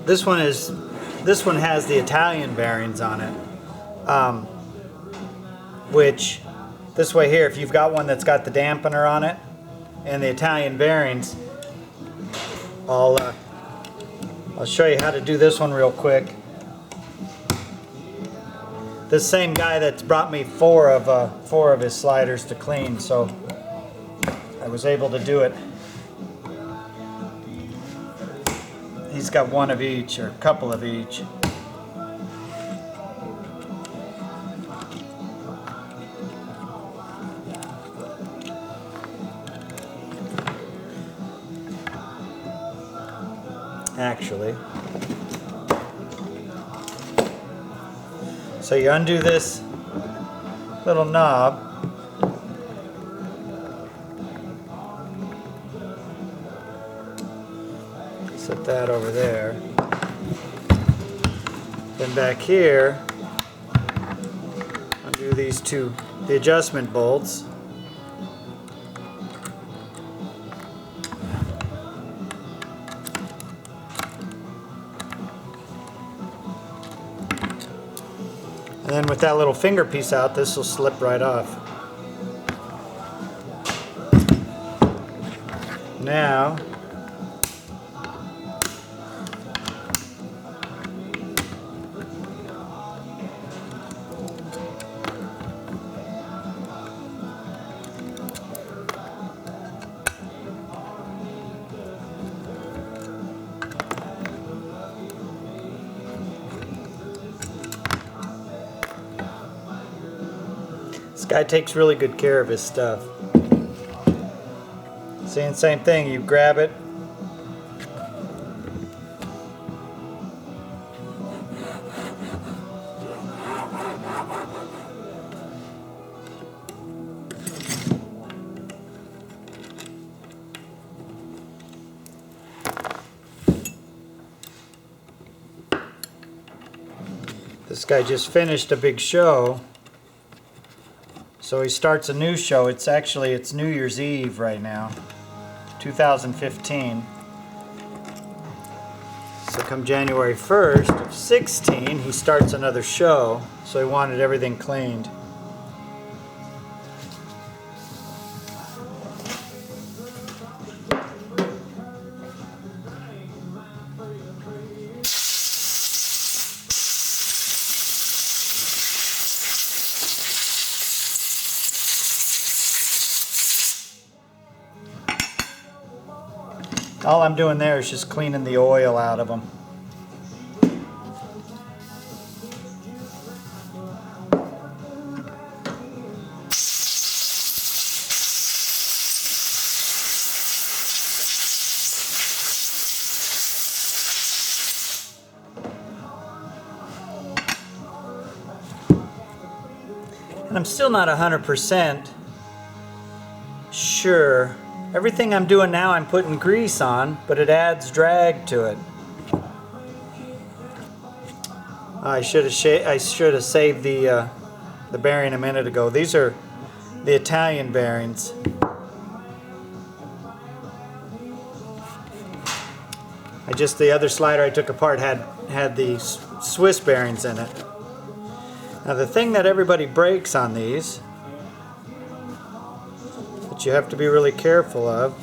This one has the Italian bearings on it, which this way here, if you've got one that's got the dampener on it and the Italian bearings, I'll show you how to do this one real quick. This same guy that's brought me four of his sliders to clean, so I was able to do it. He's got one of each, or a couple of each. Actually. So you undo this little knob. Set that over there. Then back here, undo these two, the adjustment bolts. And then with that little finger piece out, this will slip right off. Now, this guy takes really good care of his stuff. See, same thing, you grab it. This guy just finished a big show. So he starts a new show. It's New Year's Eve right now, 2015. So come January 1st of 16, he starts another show. So he wanted everything cleaned. All I'm doing there is just cleaning the oil out of them. And I'm still not 100% sure. Everything I'm doing now, I'm putting grease on, but it adds drag to it. I should have saved the bearing a minute ago. These are the Italian bearings. The other slider I took apart had the Swiss bearings in it. Now the thing that everybody breaks on these, that you have to be really careful of,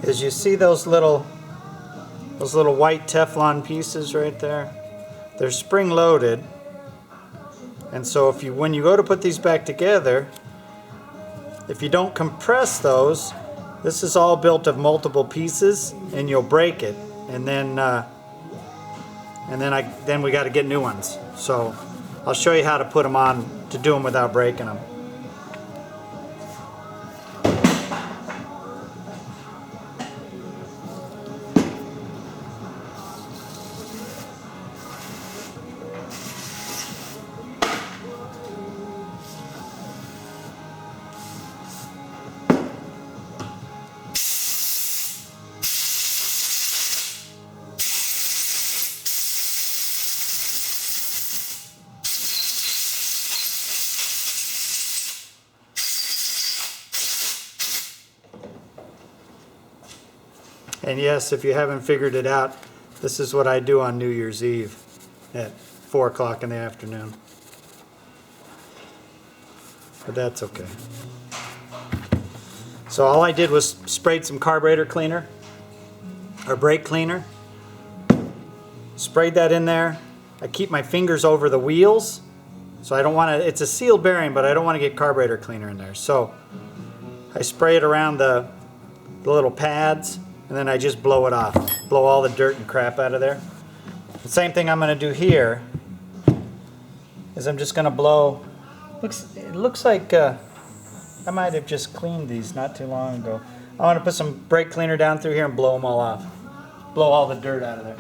is you see those little white Teflon pieces right there? They're spring loaded, and so when you go to put these back together, if you don't compress those, this is all built of multiple pieces, and you'll break it, and then we got to get new ones. So I'll show you how to put them on, to do them without breaking them. And yes, if you haven't figured it out, this is what I do on New Year's Eve at 4 o'clock in the afternoon. But that's okay. So all I did was sprayed some carburetor cleaner or brake cleaner. Sprayed that in there. I keep my fingers over the wheels, so I don't want to, it's a sealed bearing, but I don't want to get carburetor cleaner in there. So I spray it around the little pads, and then I just blow it off. Blow all the dirt and crap out of there. The same thing I'm going to do here is I'm just going to blow. It looks like I might have just cleaned these not too long ago. I want to put some brake cleaner down through here and blow them all off. Blow all the dirt out of there.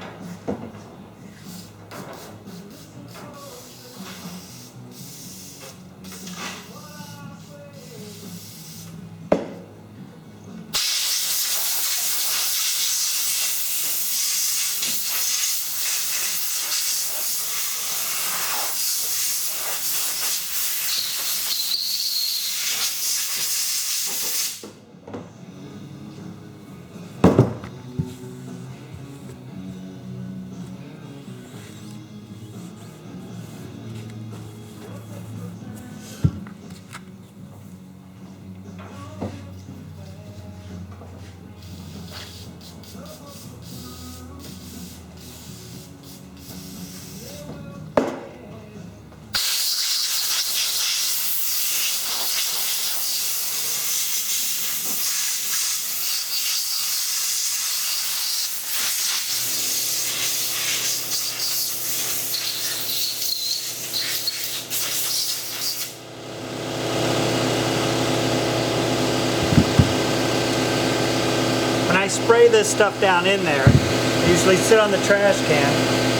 Spray this stuff down in there. I usually sit on the trash can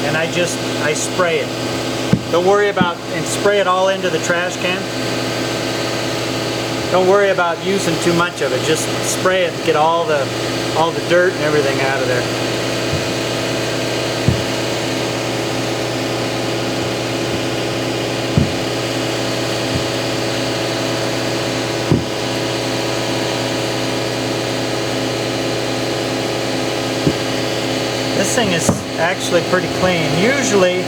and I spray it. Don't worry about, and spray it all into the trash can. Don't worry about using too much of it. Just spray it and get all the dirt and everything out of there. This thing is actually pretty clean. Usually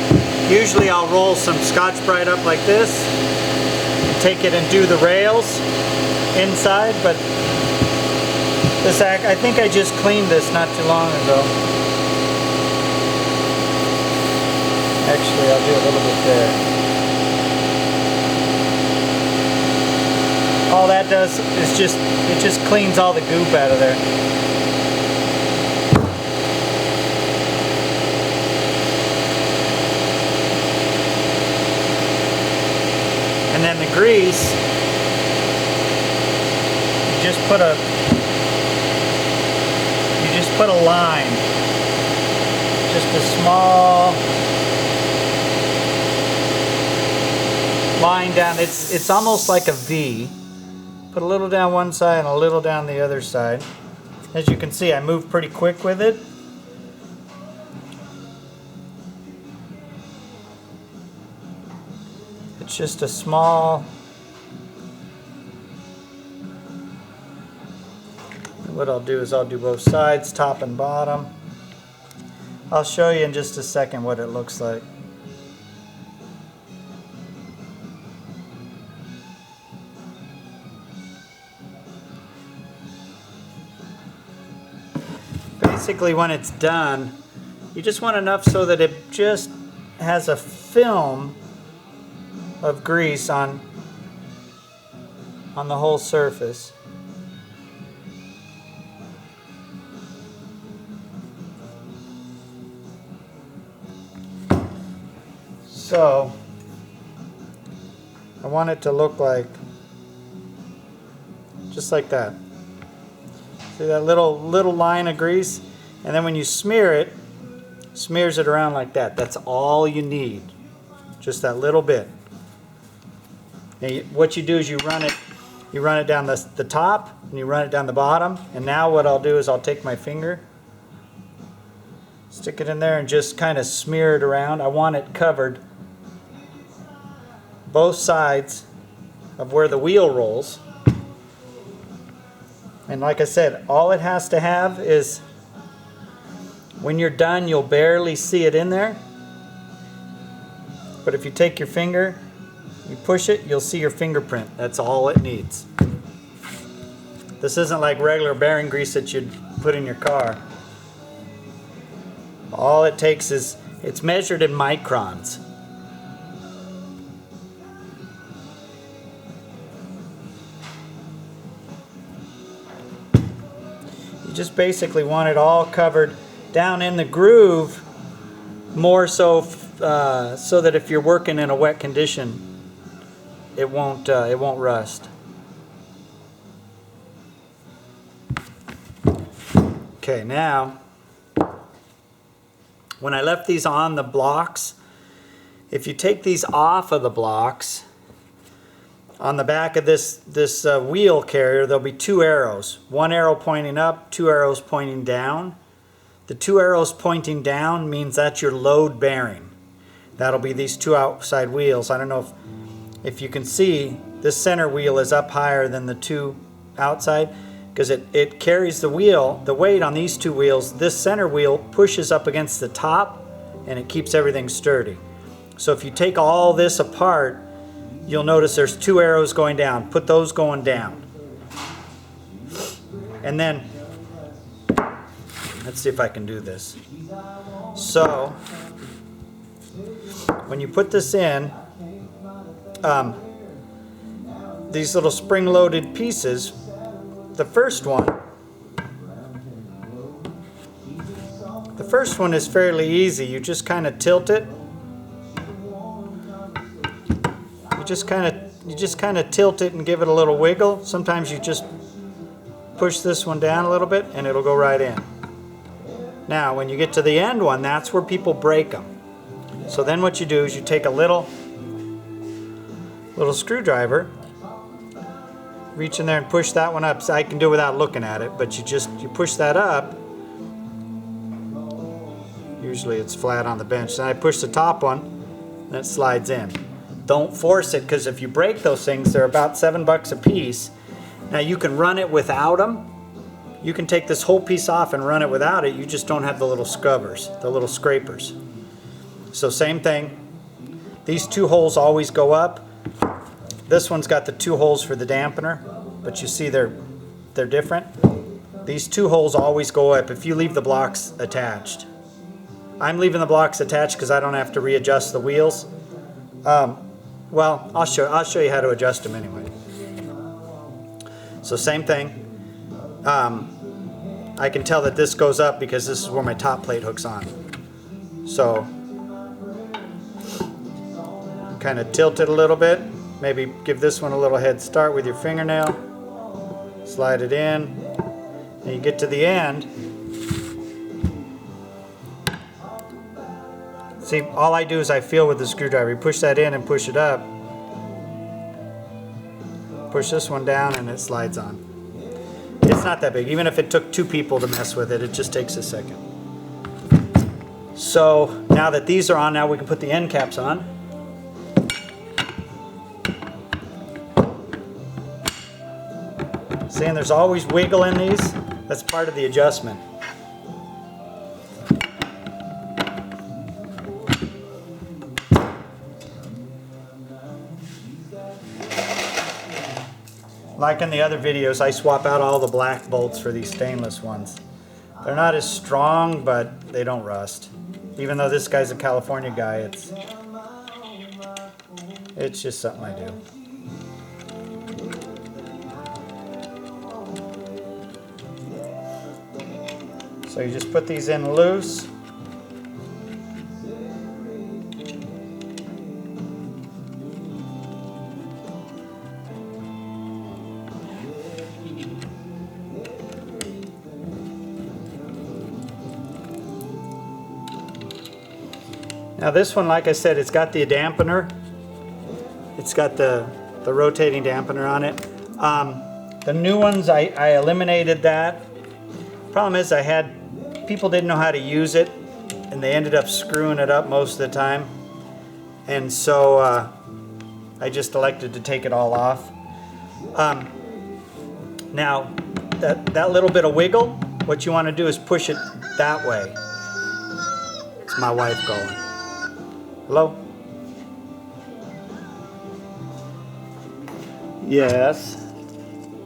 I'll roll some Scotch-Brite up like this, take it and do the rails inside, but this I think I just cleaned this not too long ago. Actually, I'll do a little bit there. All that does is it just cleans all the goop out of there. And then the grease, you just put a line, just a small line down. It's almost like a V. Put a little down one side and a little down the other side. As you can see, I move pretty quick with it. It's just a small, what I'll do is I'll do both sides, top and bottom. I'll show you in just a second what it looks like. Basically, when it's done, you just want enough so that it just has a film of grease on the whole surface. So I want it to look like just like that. See that little line of grease? And then when you smear it, smears it around like that. That's all you need. Just that little bit. And what you do is you run it down the top and you run it down the bottom. And now what I'll do is I'll take my finger, stick it in there and just kind of smear it around. I want it covered both sides of where the wheel rolls. And like I said, all it has to have is When you're done, you'll barely see it in there. But if you take your finger, you push it, you'll see your fingerprint. That's all it needs. This isn't like regular bearing grease that you'd put in your car. All it takes is, it's measured in microns. You just basically want it all covered down in the groove, more so so that if you're working in a wet condition, it won't rust. Okay, now when I left these on the blocks, if you take these off of the blocks, on the back of this wheel carrier, there'll be two arrows. One arrow pointing up, two arrows pointing down. The two arrows pointing down means that's your load bearing. That'll be these two outside wheels. I don't know if you can see, this center wheel is up higher than the two outside because it carries the wheel, the weight on these two wheels. This center wheel pushes up against the top and it keeps everything sturdy. So if you take all this apart, you'll notice there's two arrows going down. Put those going down. And then, let's see if I can do this. So, when you put this in, these little spring-loaded pieces, the first one is fairly easy. You just kind of tilt it. You just kind of tilt it and give it a little wiggle. Sometimes you just push this one down a little bit and it'll go right in. Now when you get to the end one, that's where people break them. So then what you do is you take a little screwdriver, reach in there and push that one up. So I can do it without looking at it, but you push that up. Usually it's flat on the bench. Then I push the top one and it slides in. Don't force it, because if you break those things, they're about $7 a piece. Now you can run it without them. You can take this whole piece off and run it without it. You just don't have the little scrubbers, the little scrapers. So same thing. These two holes always go up. This one's got the two holes for the dampener, but you see they're different. These two holes always go up if you leave the blocks attached. I'm leaving the blocks attached because I don't have to readjust the wheels. Well, I'll show you how to adjust them anyway. So same thing. I can tell that this goes up because this is where my top plate hooks on. So kind of tilt it a little bit. Maybe give this one a little head start with your fingernail. Slide it in. And you get to the end. See, all I do is I feel with the screwdriver. You push that in and push it up. Push this one down and it slides on. It's not that big. Even if it took two people to mess with it, it just takes a second. So now that these are on, now we can put the end caps on. See, and there's always wiggle in these. That's part of the adjustment. Like in the other videos, I swap out all the black bolts for these stainless ones. They're not as strong, but they don't rust. Even though this guy's a California guy, it's just something I do. So you just put these in loose. Now this one, like I said, it's got the dampener. It's got the rotating dampener on it. The new ones, I eliminated that. Problem is people didn't know how to use it and they ended up screwing it up most of the time. And so I just elected to take it all off. Now that little bit of wiggle, what you want to do is push it that way. It's my wife calling. Hello? Yes.